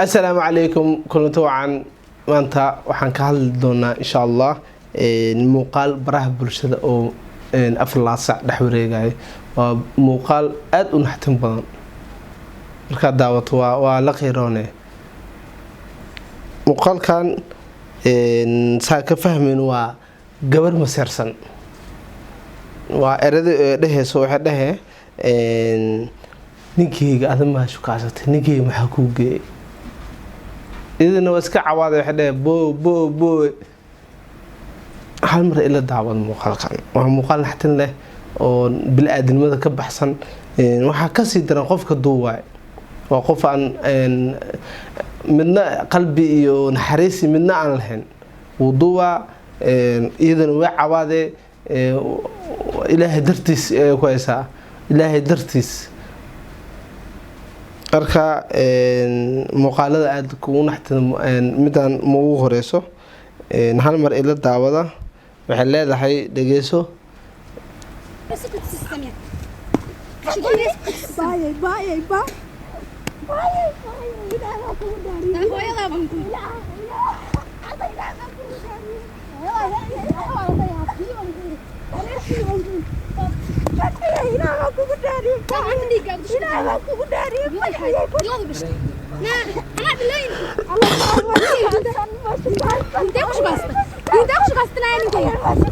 السلام عليكم كلنتو عن maanta waxaan ka hadli doonaa insha Allah muuqaal baraha bulshada oo afar saac dhex wareegay waa muuqaal aad u naxtin badan marka daawato waa la qeyroonay muuqaalkan saa ka fahmin waa gabar masirsan waa erada dheheyso waxa dhahe ninkeyga adama shukaasatay ninkeyga maxaa ku geeyay idina iska cawaad waxa dhahe bo hal mar ila daawad muuqaalkan waa muuqaal naxtin leh oo bil aadnimada ka baxsan waxa ka sii daran qofka duuwaay waa qof aan midna qalbi iyo naxariis midna aan lahayn uu duuwa idina way cawaade ilaahay dartiis ku haysaa ilaahay dartiis marka muuqaalada aad ku naxtin midaan ugu horeyso hal mar ila daawada waxay leedahay dhageyso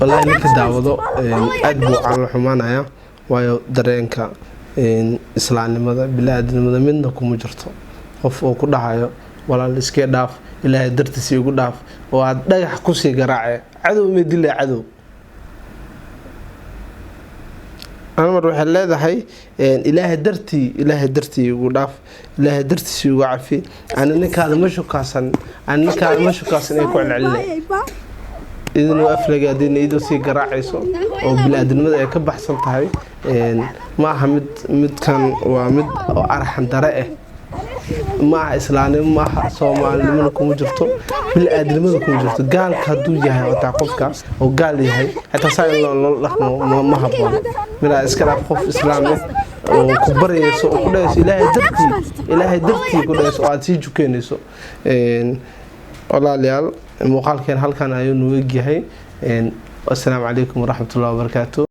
والله إنك دعوة أدبو على الحمانة وايو درينك إسلام لماذا بلاد لماذا منكم مجرته قف وكل حاجة ولا الإسكي داف إلا درت سيقول داف وعد يحكوسي قراعي عدو مدل عدو أنا مرة واحد لا ذحي إله درتي يقول داف إله درتي سيقول عفي أنا نك هذا مشو كاسن أنا نك هذا مشو كاسن يكون عليه إذن وأفلق قاعدين يدو سي قراعيسو أو بلاد المدى يكبح سلطهاي معها مد كان ومد أرحن درائه مع إسلامي مع صومال منكم وجرتو بلاد المدى كم وجرتو قال كادو جهة وتعقفك أو قال لي هاي حتى سائل الله ما هبون من إسكال خوف إسلامي وكبر يسوع كل يسوع إلهي درتي كل يسوع أتيجو كين يسوع والله ليال المقال كان هل كان أيون وجهي والسلام عليكم ورحمة الله وبركاته.